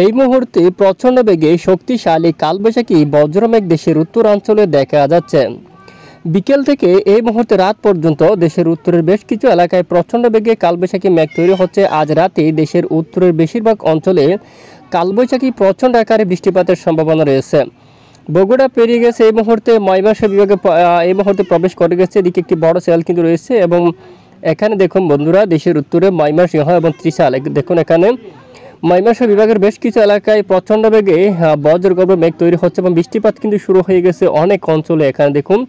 এই মুহূর্তে প্রচণ্ড বেগে শক্তিশালী কালবৈশাখী বজ্রমেঘ দেশের উত্তরাঞ্চলে দেখা যাচ্ছে। বিকেল থেকে এই মুহূর্তে রাত পর্যন্ত দেশের উত্তরের বেশ কিছু এলাকায় প্রচণ্ড বেগে কালবৈশাখী মেঘ তৈরি হচ্ছে। আজ রাতে দেশের উত্তরের বেশিরভাগ অঞ্চলে কালবৈশাখী প্রচণ্ড আকারে বৃষ্টিপাতের সম্ভাবনা রয়েছে। বগুড়া পেরিয়ে গেছে এই মুহূর্তে ময়মনসিংহ বিভাগে এই মুহূর্তে প্রবেশ করে গেছে। এদিকে একটি বড় সেল কিন্তু রয়েছে এবং এখানে দেখুন বন্ধুরা, দেশের উত্তরে ময়মনসিংহ এবং ত্রিশাল, দেখুন এখানে ময়মনসিংহ বিভাগের বেশ কিছু এলাকায় প্রচণ্ড বেগে বজ্রগর্ভ মেঘ তৈরি হচ্ছে এবং বৃষ্টিপাত কিন্তু শুরু হয়ে গেছে অনেক অঞ্চলে। এখানে দেখুন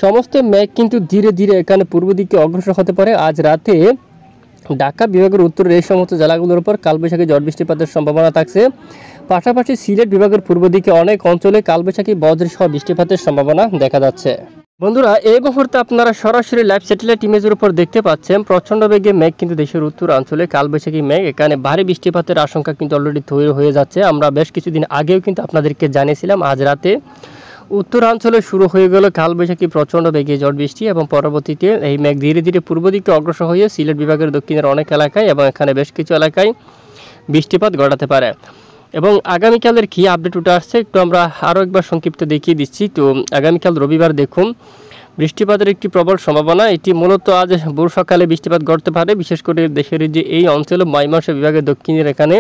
সমস্ত মেঘ কিন্তু ধীরে ধীরে এখানে পূর্ব দিকে অগ্রসর হতে পারে। আজ রাতে ঢাকা বিভাগের উত্তরের এই সমস্ত জেলাগুলোর উপর কালবৈশাখী ঝড় বৃষ্টিপাতের সম্ভাবনা থাকছে। পাশাপাশি সিলেট বিভাগের পূর্ব দিকে অনেক অঞ্চলে কালবৈশাখী বজ্রসহ বৃষ্টিপাতের সম্ভাবনা দেখা যাচ্ছে। বন্ধুরা, এই মুহূর্তে আপনারা সরাসরি লাইভ স্যাটেলাইট ইমেজের উপর দেখতে পাচ্ছেন প্রচণ্ড বেগে মেঘ কিন্তু দেশের উত্তরাঞ্চলে কালবৈশাখী মেঘ, এখানে ভারী বৃষ্টিপাতের আশঙ্কা কিন্তু অলরেডি তৈরি হয়ে যাচ্ছে। আমরা বেশ কিছুদিন আগেও কিন্তু আপনাদেরকে জানিয়েছিলাম আজ রাতে উত্তরাঞ্চলে শুরু হয়ে গেল কালবৈশাখী প্রচণ্ড বেগে ঝড় বৃষ্টি এবং পরবর্তীতে এই মেঘ ধীরে ধীরে পূর্ব দিকে অগ্রসর হয়ে সিলেট বিভাগের দক্ষিণের অনেক এলাকায় এবং এখানে বেশ কিছু এলাকায় বৃষ্টিপাত ঘটাতে পারে। এবং আগামীকালের কী আপডেট উঠে আসছে একটু আমরা আরও একবার সংক্ষিপ্ত দেখিয়ে দিচ্ছি। তো আগামীকাল রবিবার দেখুন বৃষ্টিপাতের একটি প্রবল সম্ভাবনা, এটি মূলত আজ ভোর সকালে বৃষ্টিপাত ঘটতে পারে, বিশেষ করে দেশের যে এই অঞ্চলে ময়মনসিংহ বিভাগের দক্ষিণের এখানে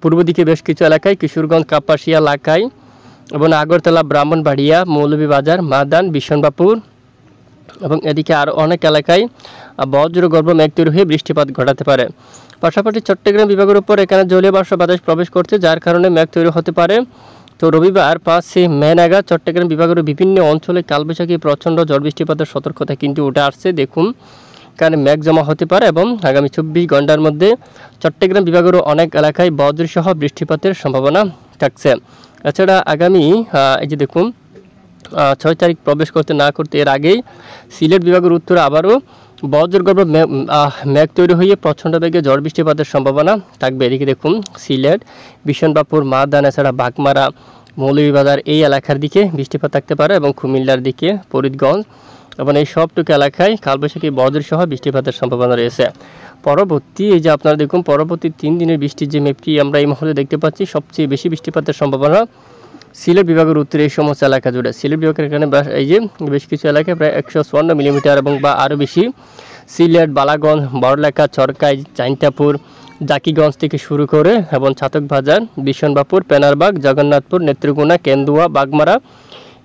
পূর্ব দিকে বেশ কিছু এলাকায়, কিশোরগঞ্জ, কাপাসিয়া এলাকায় এবং আগরতলা, ব্রাহ্মণবাড়িয়া, মৌলভীবাজার, মাদান, বিশনবাপুর এবং এদিকে আরও অনেক এলাকায় বজ্রগর্ভ মেঘ তৈরি হয়ে বৃষ্টিপাত ঘটাতে পারে। পাশাপাশি চট্টগ্রাম বিভাগের উপর এখানে জলীয় বাষ্প বাতাস প্রবেশ করছে, যার কারণে মেঘ তৈরি হতে পারে। তো রবিবার 5 মে নাগাদ চট্টগ্রাম বিভাগের বিভিন্ন অঞ্চলে কালবৈশাখী প্রচণ্ড ঝড় বৃষ্টিপাতের সতর্কতা কিন্তু উঠে আসছে। দেখুন কারণে মেঘ জমা হতে পারে এবং আগামী 24 ঘন্টার মধ্যে চট্টগ্রাম বিভাগেরও অনেক এলাকায় বজ্রসহ বৃষ্টিপাতের সম্ভাবনা থাকছে। এছাড়া আগামী এই যে দেখুন 6 তারিখ প্রবেশ করতে না করতে এর আগেই সিলেট বিভাগের উত্তরে আবারও বজ্রগর্ভ মেঘ তৈরি হয়ে প্রচণ্ড বেগে ঝড় বৃষ্টিপাতের সম্ভাবনা থাকবে। এদিকে দেখুন সিলেট, বিশনবাপুর, মাদান, এছাড়া বাগমারা, মৌলভীবাজার এই এলাকার দিকে বৃষ্টিপাত থাকতে পারে এবং কুমিল্লার দিকে ফরিদগঞ্জ এবং এই সবটুকু এলাকায় কালবৈশাখী বজ্রসহ বৃষ্টিপাতের সম্ভাবনা রয়েছে। পরবর্তী এই যে আপনারা দেখুন পরবর্তী 3 দিনের বৃষ্টির যে ম্যাপটি আমরা এই মুহূর্তে দেখতে পাচ্ছি, সবচেয়ে বেশি বৃষ্টিপাতের সম্ভাবনা সিলেট বিভাগের উত্তরে এই সমস্ত এলাকা জুড়ে। সিলেট বিভাগের এখানে এই যে বেশ কিছু এলাকায় প্রায় 154 মিলিমিটার এবং বা আরও বেশি। সিলেট, বালাগঞ্জ, বড়লেখা, চরকাই, চাইন্তাপুর, জাকিগঞ্জ থেকে শুরু করে এবং ছাতকবাজার, বিশনবাপুর, পেনারবাগ, জগন্নাথপুর, নেত্রকোনা, কেন্দুয়া, বাগমারা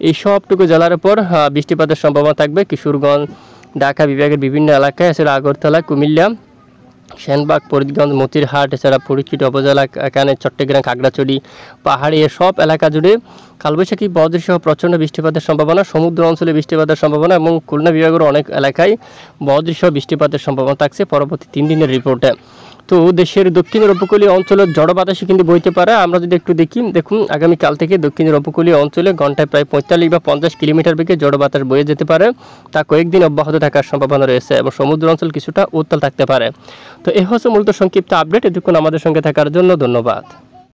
এই সবটুকু জেলার উপর বৃষ্টিপাতের সম্ভাবনা থাকবে। কিশোরগঞ্জ, ঢাকা বিভাগের বিভিন্ন এলাকায়, এছাড়া আগরতলা, কুমিল্লা, সেনবাগ, ফরিদগঞ্জ, মতিরহাট, এছাড়া ফরিদকুটি উপজেলা, এখানে চট্টগ্রাম, খাগড়াছড়ি, পাহাড়ি সব এলাকা জুড়ে কালবৈশাখী বজ্রসহ প্রচণ্ড বৃষ্টিপাতের সম্ভাবনা, সমুদ্র অঞ্চলে বৃষ্টিপাতের সম্ভাবনা এবং খুলনা বিভাগের অনেক এলাকায় বজ্রসহ বৃষ্টিপাতের সম্ভাবনা থাকছে পরবর্তী 3 দিনের রিপোর্টে। তো দেশের দক্ষিণের উপকূলীয় অঞ্চলের ঝড় বাতাসে কিন্তু বইতে পারে। আমরা যদি একটু দেখি, দেখুন আগামীকাল থেকে দক্ষিণের উপকূলীয় অঞ্চলে ঘন্টায় প্রায় 45 বা 50 কিলোমিটার বেগে ঝড় বাতাস বয়ে যেতে পারে, তা কয়েকদিন অব্যাহত থাকার সম্ভাবনা রয়েছে এবং সমুদ্র অঞ্চল কিছুটা উত্তাল থাকতে পারে। তো এই হচ্ছে মূলত সংক্ষিপ্ত আপডেট। এতক্ষণ আমাদের সঙ্গে থাকার জন্য ধন্যবাদ।